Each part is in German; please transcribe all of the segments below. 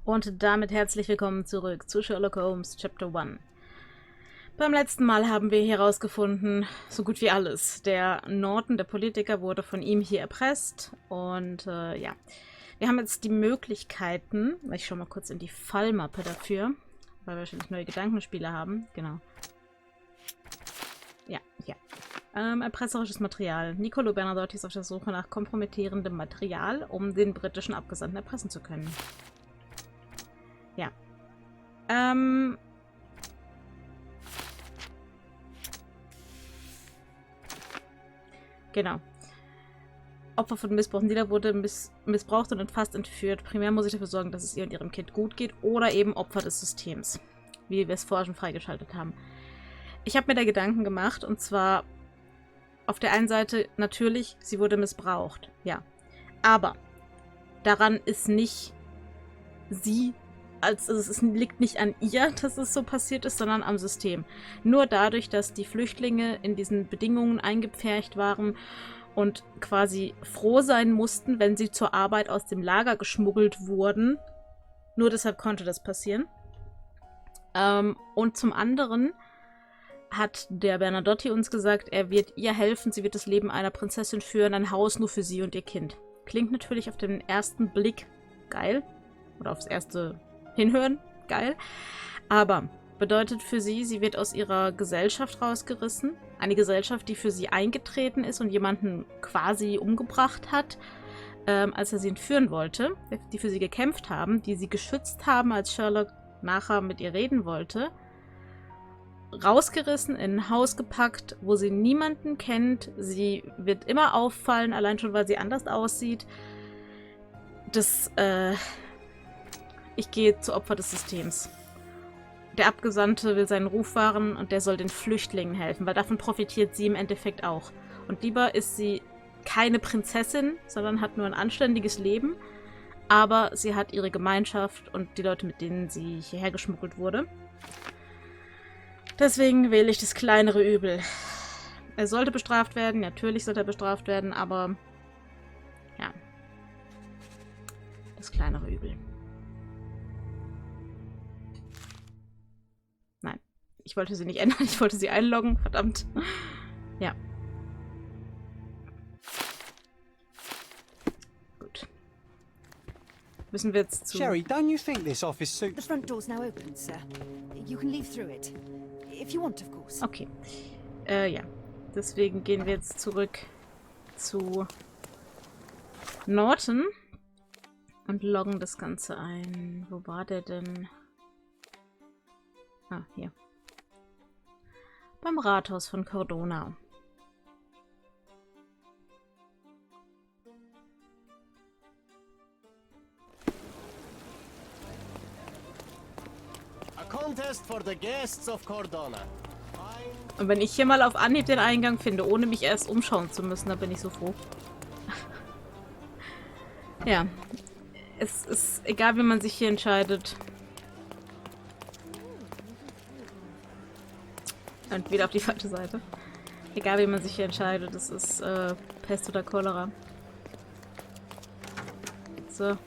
Und damit herzlich willkommen zurück zu Sherlock Holmes Chapter 1. Beim letzten Mal haben wir herausgefunden, so gut wie alles. Der Norton, der Politiker, wurde von ihm hier erpresst. Und ja, wir haben jetzt die Möglichkeiten, ich schaue mal kurz in die Fallmappe dafür, weil wir wahrscheinlich neue Gedankenspiele haben. Genau. Ja, ja. Erpresserisches Material. Niccolo Bernadotte ist auf der Suche nach kompromittierendem Material, um den britischen Abgesandten erpressen zu können. Ja. Genau. Opfer von Missbrauch. Nila wurde missbraucht und fast entführt. Primär muss ich dafür sorgen, dass es ihr und ihrem Kind gut geht. Oder eben Opfer des Systems. Wie wir es vorher schon freigeschaltet haben. Ich habe mir da Gedanken gemacht. Und zwar auf der einen Seite natürlich, sie wurde missbraucht. Ja. Aber daran ist nicht sie... Also es liegt nicht an ihr, dass es so passiert ist, sondern am System. Nur dadurch, dass die Flüchtlinge in diesen Bedingungen eingepfercht waren und quasi froh sein mussten, wenn sie zur Arbeit aus dem Lager geschmuggelt wurden. Nur deshalb konnte das passieren. Und zum anderen hat der Bernadotte uns gesagt, er wird ihr helfen, sie wird das Leben einer Prinzessin führen, ein Haus nur für sie und ihr Kind. Klingt natürlich auf den ersten Blick geil. Oder aufs erste Hinhören, geil. Aber bedeutet für sie, sie wird aus ihrer Gesellschaft rausgerissen. Eine Gesellschaft, die für sie eingetreten ist und jemanden quasi umgebracht hat, als er sie entführen wollte. Die für sie gekämpft haben, die sie geschützt haben, als Sherlock nachher mit ihr reden wollte. Rausgerissen, in ein Haus gepackt, wo sie niemanden kennt. Sie wird immer auffallen, allein schon, weil sie anders aussieht. Das, ich gehe zu Opfer des Systems. Der Abgesandte will seinen Ruf wahren und der soll den Flüchtlingen helfen, weil davon profitiert sie im Endeffekt auch. Und lieber ist sie keine Prinzessin, sondern hat nur ein anständiges Leben, aber sie hat ihre Gemeinschaft und die Leute, mit denen sie hierher geschmuggelt wurde. Deswegen wähle ich das kleinere Übel. Er sollte bestraft werden, natürlich sollte er bestraft werden, aber ja, das kleinere Übel. Nein, ich wollte sie nicht ändern, ich wollte sie einloggen, verdammt. Ja. Gut. Müssen wir jetzt zu... Sherry, don't you think this office suits... The front door's now open, sir. You can leave through it. If you want, of course. Okay. Ja. Deswegen gehen wir jetzt zurück zu Norton und loggen das Ganze ein. Wo war der denn? Ah, hier. Beim Rathaus von Cordona. A contest for the guests of Cordona. Und wenn ich hier mal auf Anhieb den Eingang finde, ohne mich erst umschauen zu müssen, dann bin ich so froh. Ja. Es ist egal, wie man sich hier entscheidet. Und wieder auf die falsche Seite. Egal, wie man sich hier entscheidet, es ist Pest oder Cholera. So,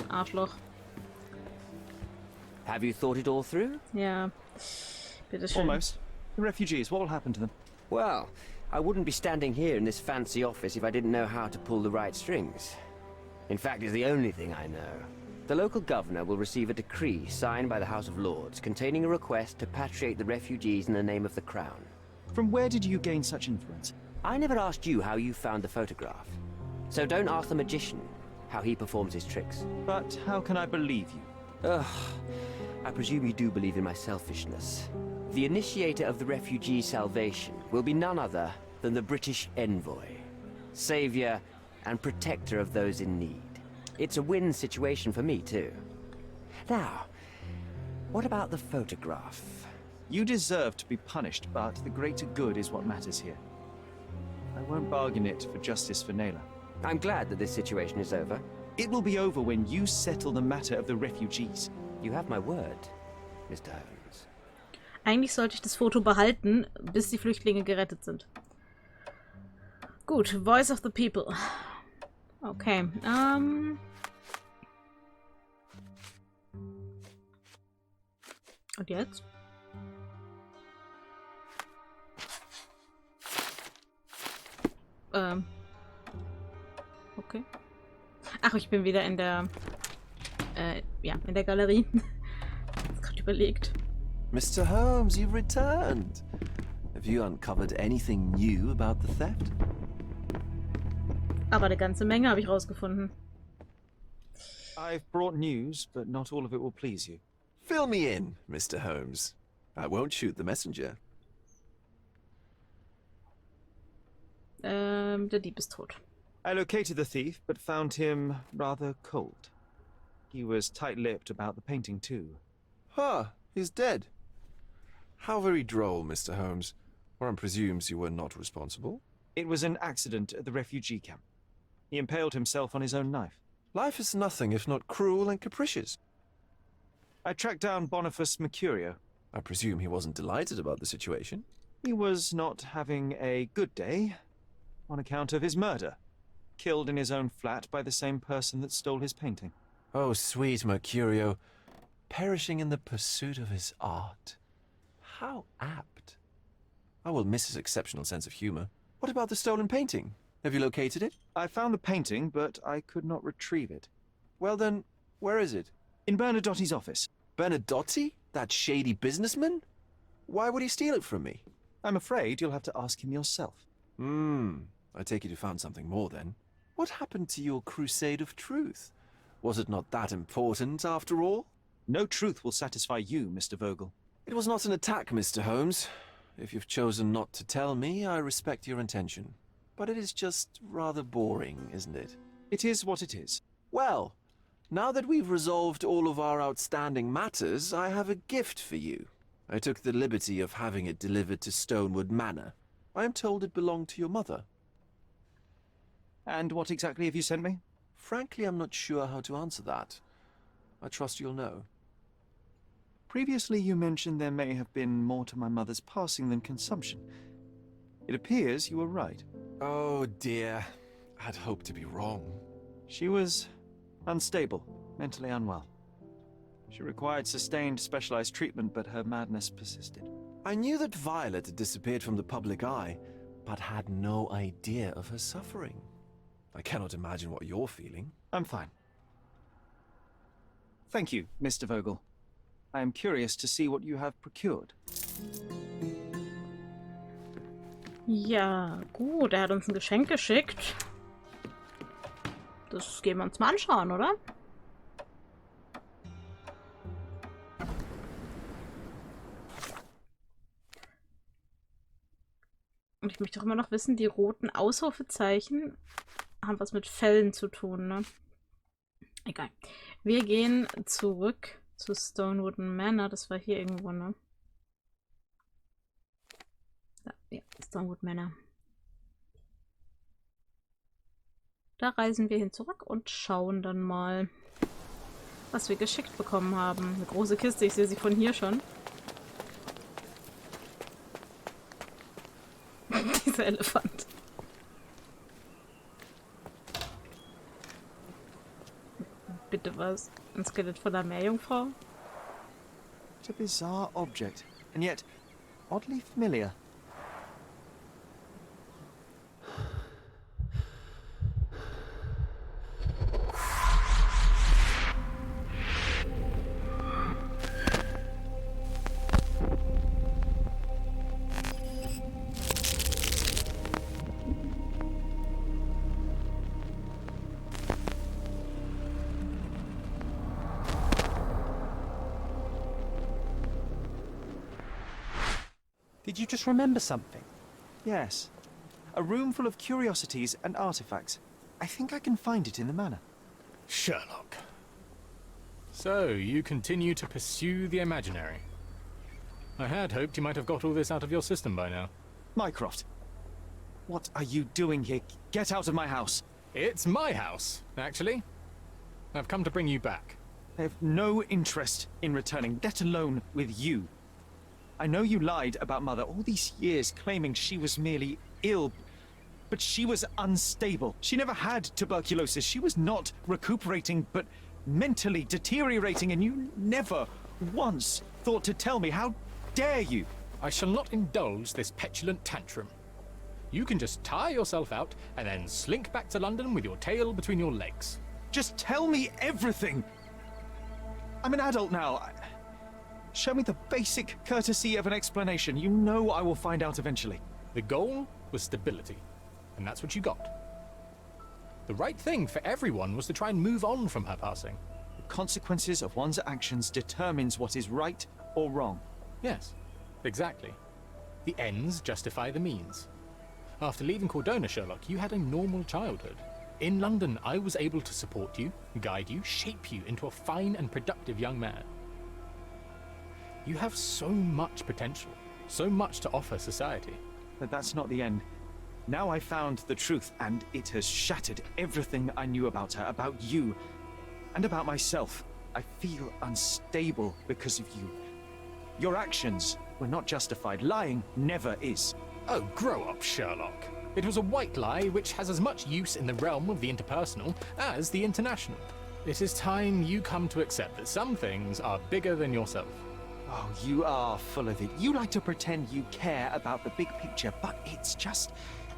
Arschloch. Have you thought it all through? Ja, bitteschön. Almost. The refugees, what will happen to them? Well, I wouldn't be standing here in this fancy office if I didn't know how to pull the right strings. In fact, it's the only thing I know. The local governor will receive a decree signed by the House of Lords containing a request to patriate the refugees in the name of the Crown. From where did you gain such influence? I never asked you how you found the photograph. So don't ask the magician how he performs his tricks. But how can I believe you? Ugh, I presume you do believe in my selfishness. The initiator of the refugee salvation will be none other than the British envoy, savior and protector of those in need. It's a win situation for me, too. Now, what about the photograph? You deserve to be punished, but the greater good is what matters here. I won't bargain it for justice for Naylor. I'm glad that this situation is over. It will be over when you settle the matter of the refugees. You have my word, Mr. Holmes. Eigentlich sollte ich das Foto behalten, bis die Flüchtlinge gerettet sind. Gut, Voice of the People. Okay, Und jetzt? Okay. Ach, ich bin wieder in der... ja, in der Galerie. Ich hab's gerade überlegt. Mr. Holmes, you've returned. Have you uncovered anything new about the theft? Aber eine ganze Menge habe ich rausgefunden. I've brought news, but not all of it will please you. Fill me in, Mr. Holmes. I won't shoot the messenger. Der Dieb ist tot. I located the thief, but found him rather cold. He was tight-lipped about the painting, too. Ah, he's dead. How very droll, Mr. Holmes. One presumes you were not responsible. It was an accident at the refugee camp. He impaled himself on his own knife. Life is nothing if not cruel and capricious. I tracked down Boniface Mercurio. I presume he wasn't delighted about the situation. He was not having a good day on account of his murder. Killed in his own flat by the same person that stole his painting. Oh, sweet Mercurio. Perishing in the pursuit of his art. How apt. I will miss his exceptional sense of humor. What about the stolen painting? Have you located it? I found the painting, but I could not retrieve it. Well then, where is it? In Bernadotti's office. Bernadotti? That shady businessman? Why would he steal it from me? I'm afraid you'll have to ask him yourself. I take it you found something more then. What happened to your crusade of truth? Was it not that important after all? No truth will satisfy you, Mr. Vogel. It was not an attack, Mr. Holmes. If you've chosen not to tell me, I respect your intention. But it is just rather boring, isn't it? It is what it is. Well, now that we've resolved all of our outstanding matters, I have a gift for you. I took the liberty of having it delivered to Stonewood Manor. I am told it belonged to your mother. And what exactly have you sent me? Frankly, I'm not sure how to answer that. I trust you'll know. Previously you mentioned there may have been more to my mother's passing than consumption. It appears you were right. Oh dear, I'd hoped to be wrong. She was unstable, mentally unwell. She required sustained specialized treatment, but her madness persisted. I knew that Violet had disappeared from the public eye, but had no idea of her suffering. I cannot imagine what you're feeling. I'm fine. Thank you, Mr. Vogel. I am curious to see what you have procured. Ja, gut. Er hat uns ein Geschenk geschickt. Das gehen wir uns mal anschauen, oder? Und ich möchte auch immer noch wissen, die roten Ausrufezeichen haben was mit Fällen zu tun, ne? Egal. Wir gehen zurück zu Stonewood Manor. Das war hier irgendwo, ne? Ja, Stonewood Manor. Da reisen wir hin zurück und schauen dann mal, was wir geschickt bekommen haben. Eine große Kiste, ich sehe sie von hier schon. Dieser Elefant. Bitte was? Ein Skelett von der Meerjungfrau? What a bizarre object, and yet oddly familiar. Did you just remember something? Yes. A room full of curiosities and artifacts. I think I can find it in the manor. Sherlock. So, you continue to pursue the imaginary. I had hoped you might have got all this out of your system by now. Mycroft, what are you doing here? Get out of my house. It's my house, actually. I've come to bring you back. I have no interest in returning, let alone with you. I know you lied about Mother all these years, claiming she was merely ill, but she was unstable. She never had tuberculosis. She was not recuperating, but mentally deteriorating, and you never once thought to tell me. How dare you? I shall not indulge this petulant tantrum. You can just tire yourself out and then slink back to London with your tail between your legs. Just tell me everything. I'm an adult now. Show me the basic courtesy of an explanation. You know I will find out eventually. The goal was stability, and that's what you got. The right thing for everyone was to try and move on from her passing. The consequences of one's actions determines what is right or wrong. Yes, exactly. The ends justify the means. After leaving Cordona, Sherlock, you had a normal childhood. In London, I was able to support you, guide you, shape you into a fine and productive young man. You have so much potential, so much to offer society. But that's not the end. Now I found the truth, and it has shattered everything I knew about her, about you, and about myself. I feel unstable because of you. Your actions were not justified. Lying never is. Oh, grow up, Sherlock. It was a white lie which has as much use in the realm of the interpersonal as the international. It is time you come to accept that some things are bigger than yourself. Oh, you are full of it. You like to pretend you care about the big picture, but it's just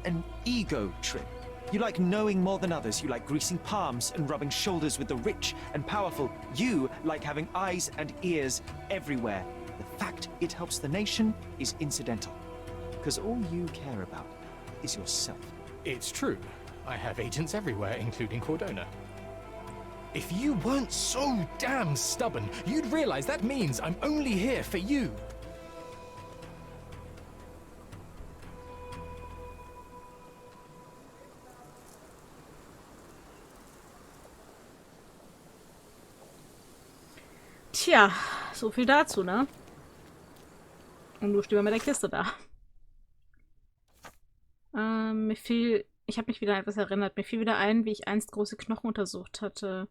an ego trip. You like knowing more than others. You like greasing palms and rubbing shoulders with the rich and powerful. You like having eyes and ears everywhere. The fact it helps the nation is incidental. Because all you care about is yourself. It's true. I have agents everywhere, including Cordona. If you weren't so damn stubborn, you'd realize that means I'm only here for you. Tja, so viel dazu, ne? Und du stehst wir mit der Kiste da. Ich habe mich wieder an etwas erinnert. Mir fiel wieder ein, wie ich einst große Knochen untersucht hatte.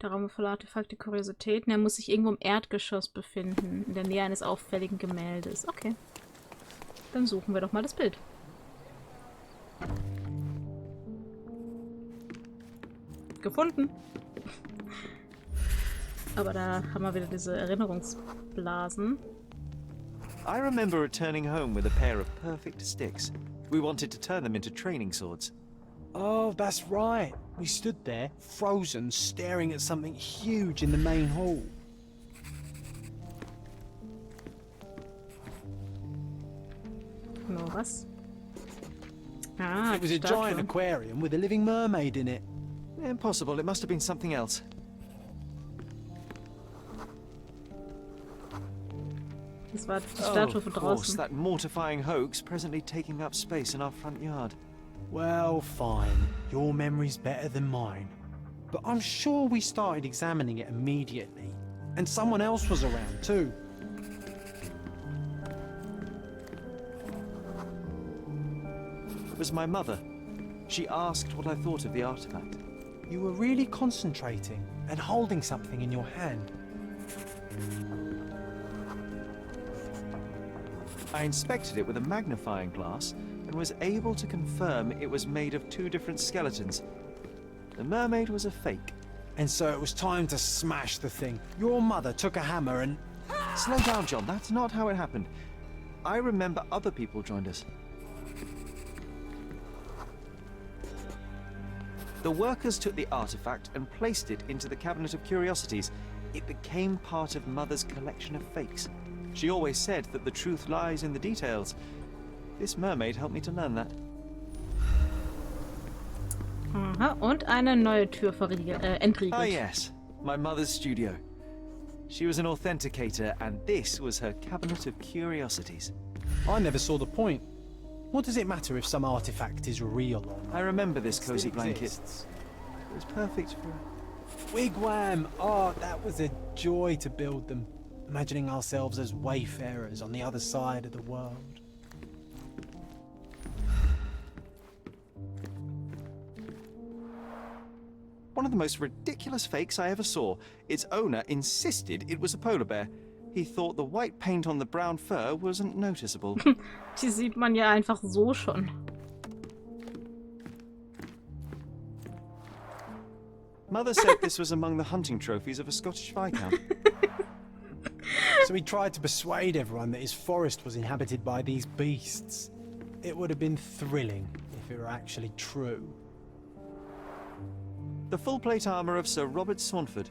Der Raum voller Artefakte, Kuriositäten. Er muss sich irgendwo im Erdgeschoss befinden, in der Nähe eines auffälligen Gemäldes. Okay. Dann suchen wir doch mal das Bild. Gefunden. Aber da haben wir wieder diese Erinnerungsblasen. I remember returning home with a pair of perfect sticks. We wanted to turn them into training swords. Oh, that's right. We stood there, frozen, staring at something huge in the main hall. No, was? Ah, It was a giant aquarium with a living mermaid in it. Impossible. It must have been something else. Das war die Statue von Of course, draußen. that mortifying hoax presently taking up space in our front yard. Well, fine. Your memory's better than mine. But I'm sure we started examining it immediately. And someone else was around too. It was my mother. She asked what I thought of the artifact. You were really concentrating and holding something in your hand. I inspected it with a magnifying glass and was able to confirm it was made of two different skeletons. The mermaid was a fake. And so it was time to smash the thing. Your mother took a hammer and... Slow down, John. That's not how it happened. I remember other people joined us. The workers took the artifact and placed it into the cabinet of curiosities. It became part of Mother's collection of fakes. She always said that the truth lies in the details. This mermaid helped me to learn that. Aha, und eine neue Tür entriegelt. Ah yes, my mother's studio. She was an authenticator and this was her cabinet of curiosities. I never saw the point. What does it matter if some artifact is real or not? I remember this It still cozy blanket. exists. It was perfect for... Wigwam! Oh, that was a joy to build them. Imagining ourselves as wayfarers on the other side of the world. One of the most ridiculous fakes I ever saw. Its owner insisted it was a polar bear. He thought the white paint on the brown fur wasn't noticeable. Die sieht man ja einfach so schon. Mother said this was among the hunting trophies of a Scottish Viscount. So he tried to persuade everyone that his forest was inhabited by these beasts. It would have been thrilling if it were actually true. The full plate armor of Sir Robert Saunford.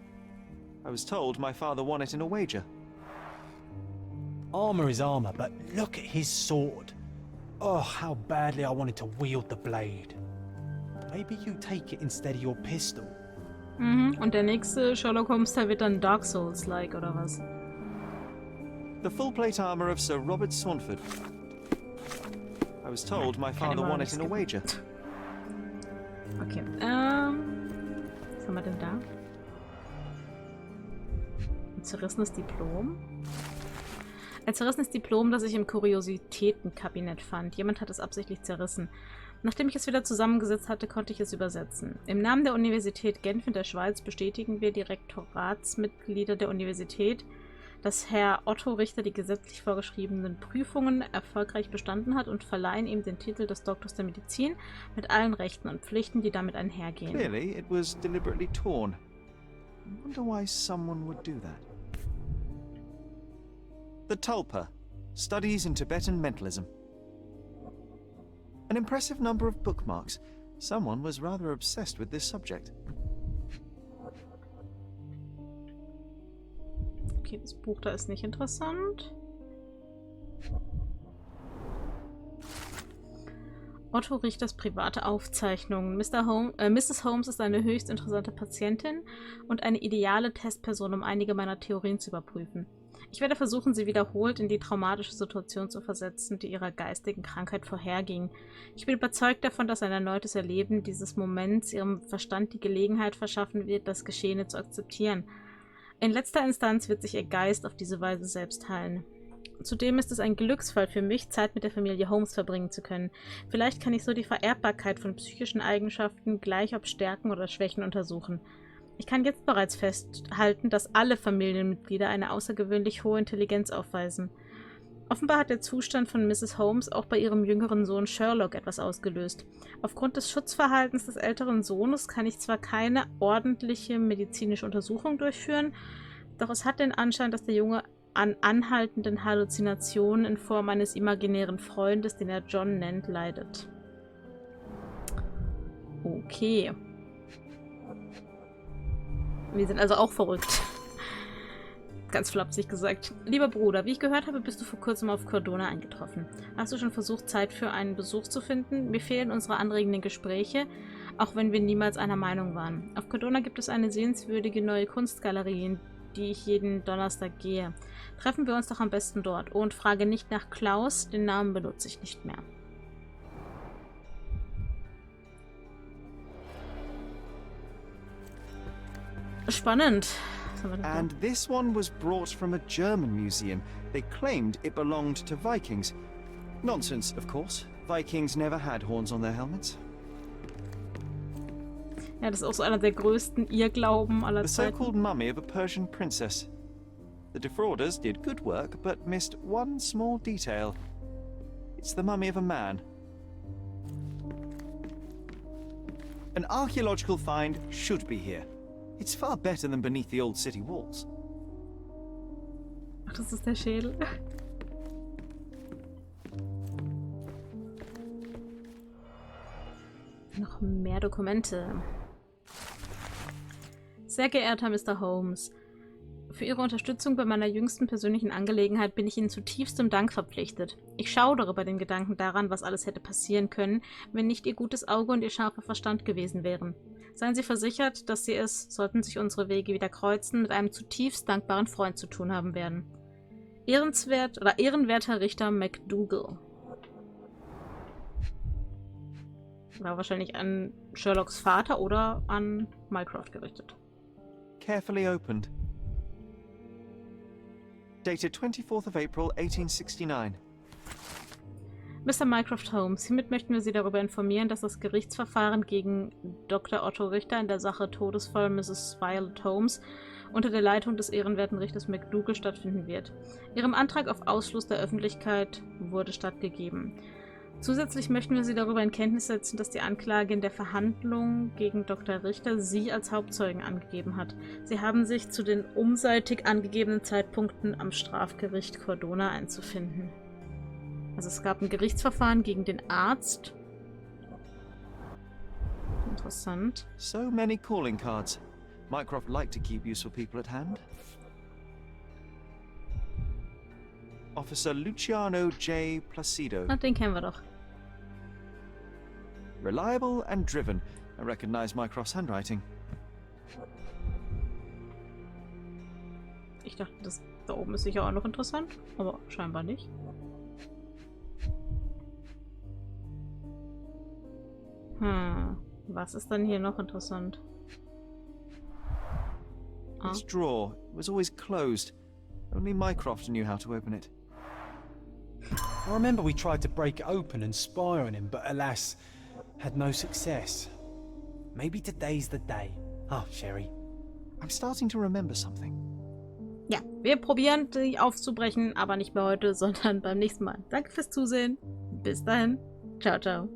I was told my father won it in a wager. Armor is armor, but look at his sword. Oh, how badly I wanted to wield the blade. Maybe you take it instead of your pistol. Mhm. Und der nächste Sherlock Holmes-Teil wird dann Dark Souls-like, oder was? The full plate armor of Sir Robert Saunford. I was told my father won it in a wager. Okay, was haben wir denn da? Ein zerrissenes Diplom. Ein zerrissenes Diplom, das ich im Kuriositätenkabinett fand. Jemand hat es absichtlich zerrissen. Nachdem ich es wieder zusammengesetzt hatte, konnte ich es übersetzen. Im Namen der Universität Genf in der Schweiz bestätigen wir die Rektoratsmitglieder der Universität, dass Herr Otto Richter die gesetzlich vorgeschriebenen Prüfungen erfolgreich bestanden hat und verleihen ihm den Titel des Doktors der Medizin mit allen Rechten und Pflichten, die damit einhergehen. Clearly, it was deliberately torn. I wonder why someone would do that. The Tulpa, Studies in Tibetan Mentalism. An impressive number of bookmarks. Someone was rather obsessed with this subject. Okay, das Buch da ist nicht interessant. Otto Richters private Aufzeichnungen. Mrs. Holmes ist eine höchst interessante Patientin und eine ideale Testperson, um einige meiner Theorien zu überprüfen. Ich werde versuchen, sie wiederholt in die traumatische Situation zu versetzen, die ihrer geistigen Krankheit vorherging. Ich bin überzeugt davon, dass ein erneutes Erleben dieses Moments ihrem Verstand die Gelegenheit verschaffen wird, das Geschehene zu akzeptieren. In letzter Instanz wird sich ihr Geist auf diese Weise selbst heilen. Zudem ist es ein Glücksfall für mich, Zeit mit der Familie Holmes verbringen zu können. Vielleicht kann ich so die Vererbbarkeit von psychischen Eigenschaften, gleich ob Stärken oder Schwächen, untersuchen. Ich kann jetzt bereits festhalten, dass alle Familienmitglieder eine außergewöhnlich hohe Intelligenz aufweisen. Offenbar hat der Zustand von Mrs. Holmes auch bei ihrem jüngeren Sohn Sherlock etwas ausgelöst. Aufgrund des Schutzverhaltens des älteren Sohnes kann ich zwar keine ordentliche medizinische Untersuchung durchführen, doch es hat den Anschein, dass der Junge an anhaltenden Halluzinationen in Form eines imaginären Freundes, den er John nennt, leidet. Okay. Wir sind also auch verrückt. Ganz flapsig gesagt. Lieber Bruder, wie ich gehört habe, bist du vor kurzem auf Cordona eingetroffen. Hast du schon versucht, Zeit für einen Besuch zu finden? Mir fehlen unsere anregenden Gespräche, auch wenn wir niemals einer Meinung waren. Auf Cordona gibt es eine sehenswürdige neue Kunstgalerie, in die ich jeden Donnerstag gehe. Treffen wir uns doch am besten dort. Oh, und frage nicht nach Klaus, den Namen benutze ich nicht mehr. Spannend. And this one was brought from a German museum. They claimed it belonged to Vikings. Nonsense, of course. Vikings never had horns on their helmets. Ja, das ist auch so einer der größten Irrglauben aller The Zeiten. so-called mummy of a Persian princess. The defrauders did good work, but missed one small detail. It's the mummy of a man. An archaeological find should be here. It's far better than beneath the old city walls. Ach, das ist der Schädel. Noch mehr Dokumente. Sehr geehrter Mr. Holmes, für Ihre Unterstützung bei meiner jüngsten persönlichen Angelegenheit bin ich Ihnen zutiefstem Dank verpflichtet. Ich schaudere bei den Gedanken daran, was alles hätte passieren können, wenn nicht Ihr gutes Auge und Ihr scharfer Verstand gewesen wären. Seien Sie versichert, dass Sie es, sollten sich unsere Wege wieder kreuzen, mit einem zutiefst dankbaren Freund zu tun haben werden. Ehrenwerter Richter McDougal. War wahrscheinlich an Sherlocks Vater oder an Mycroft gerichtet. Carefully opened. Dated 24th of April, 1869. Mr. Mycroft Holmes, hiermit möchten wir Sie darüber informieren, dass das Gerichtsverfahren gegen Dr. Otto Richter in der Sache Todesfall Mrs. Violet Holmes unter der Leitung des ehrenwerten Richters McDougal stattfinden wird. Ihrem Antrag auf Ausschluss der Öffentlichkeit wurde stattgegeben. Zusätzlich möchten wir Sie darüber in Kenntnis setzen, dass die Anklage in der Verhandlung gegen Dr. Richter Sie als Hauptzeugen angegeben hat. Sie haben sich zu den umseitig angegebenen Zeitpunkten am Strafgericht Cordona einzufinden. Also es gab ein Gerichtsverfahren gegen den Arzt. Interessant. So many calling cards. Mycroft liked to keep useful people at hand. Officer Luciano J. Placido. Na, den kennen wir doch. Reliable and driven. I recognize Mycroft's handwriting. Ich dachte, das da oben ist sicher auch noch interessant, aber scheinbar nicht. Was ist dann hier noch interessant? This drawer was always closed. Only Mycroft knew how to open it. I remember we tried to break it open and spy on him, but alas, had no success. Maybe today's the day. Oh, Sherry. I'm starting to remember something. Ja, wir probieren, die aufzubrechen, aber nicht mehr heute, sondern beim nächsten Mal. Danke fürs Zusehen. Bis dahin. Ciao, ciao.